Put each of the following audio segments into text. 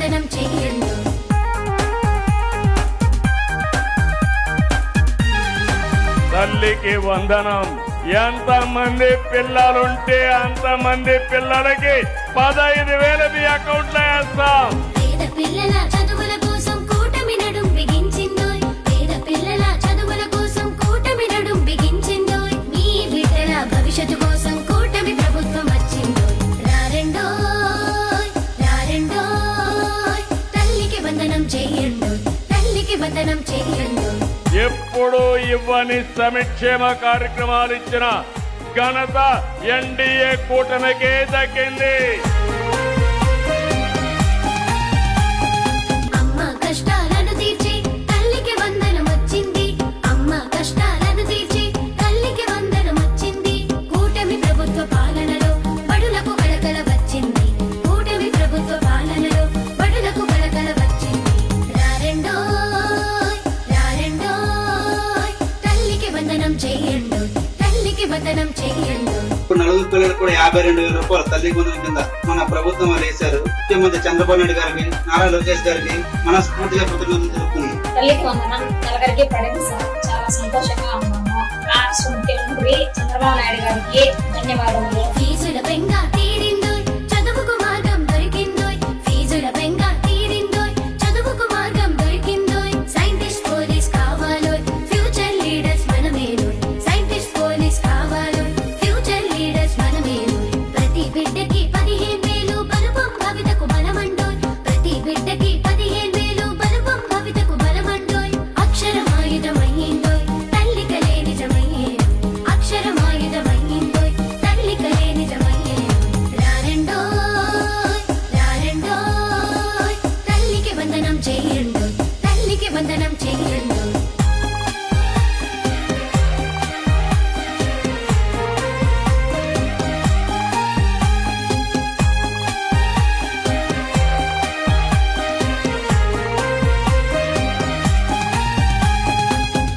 వందనం చెయ్యండు. తల్లికి వందనం. ఎంతమంది పిల్లలుంటే అంతమంది పిల్లలకి 15,000 మీ అకౌంట్ లో వేస్తాం. పేద పిల్లల చదువుల కోసం కూటమి నడుం బిగించిందోయ్. పేద పిల్లల చదువుల కోసం కూటమి నడుం బిగించిందోయ్. మీ బిడ్డల భవిష్యత్తు కోసం కూటమి ప్రభుత్వం వచ్చిందోయ్. రారెండోయ్ రారెండోయ్ తల్లికి వందనం చెయ్యండు. తల్లికి వందనం చెయ్యండు. ఎప్పుడు ఇవ్వని సంక్షేమ కార్యక్రమాలు ఇచ్చిన ఘనత ఎన్డీఏ కూటమికే దక్కింది. అమ్మ కష్టాలను తీర్చి తల్లికి వందనం వచ్చింది. అమ్మ కష్టాలను తీర్చి తల్లికి వందనం వచ్చింది. కూటమి ప్రభుత్వ పాలనలో బడులకు కలకల వచ్చింది. కూటమి ప్రభుత్వ పాలనలో బడులకు కలకల వచ్చింది. రారెండోయ్ రారెండోయ్ తల్లికి వందనం చెయ్యండు. తల్లికి వందనం చెయ్యండు. ఇప్పుడు నలుగురు పిల్లలకు కూడా 52,000 రూపాయలు తల్లికి వందనం కింద మన ప్రభుత్వం వాళ్ళు వేశారు. ముఖ్యమంత్రి చంద్రబాబు నాయుడు గారికి, నారా లోకేష్ గారికి మనస్ఫూర్తిగా కృతజ్ఞతలు తెలుపుతున్నాను. తల్లికి వందనం నలుగురికి పడింది సార్. చాలా సంతోషంగా ఉన్నాము. రాష్ట్ర ముఖ్యమంత్రి చంద్రబాబు నాయుడు గారికి ధన్యవాదములు. ఫీజుల బెంగ తీరిందోయ్. చదువుకు మార్గం దొరికిందోయ్. ఫీజుల బెంగ తీరిందోయ్. చదువుకు మార్గం దొరికిందోయ్. సైంటిస్ట్ పోలీస్ కావాలోయ్. ఫ్యూచర్ లీడర్స్ మనమేనోయ్. సైంటిస్ట్ పోలీస్ కావాలోయ్. ఫ్యూచర్ లీడర్స్ మనమేనోయ్. ప్రతి బిడ్డకి 15,000 బలపం భవితకు బలమండోయ్. ప్రతి బిడ్డకి 15,000 బలపం భవితకు బలమండోయ్. అక్షరమాయుధమయ్యిందోయ్. తల్లికలే నిజమయ్యేను. అక్షరమాయుధమయ్యిందోయ్. తల్లికలే నిజమయ్యేను. రారెండోయ్ రారెండోయ్ తల్లికి వందనం చెయ్యండు. తల్లికి వందనం చెయ్యండు.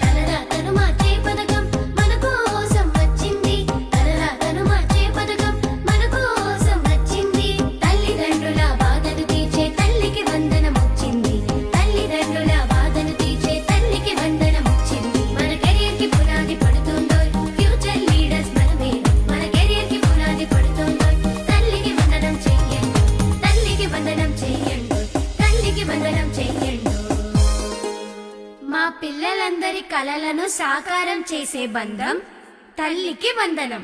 తలరాతను మార్చే పథకం మన కోసం వచ్చింది. తలరాతను మార్చే పథకం మన కోసం వచ్చింది. తల్లిదండ్రుల బాధను తీర్చే తల్లికి వందనం వచ్చింది. తల్లిదండ్రుల బాధను తీర్చే తల్లికి వందనం వచ్చింది. మన కెరియర్ కి పునాది పడుతుందోయ్. ఫ్యూచర్ లీడర్స్ మనమే. మన కెరియర్ కి పునాది పడుతుందోయ్. తల్లికి వందనం చెయ్యండు. తల్లికి వందనం చెయ్యండు. తల్లికి వందనం చెయ్యండు. మా పిల్లలందరి కలలను సాకారం చేసే బంధం తల్లికి వందనం.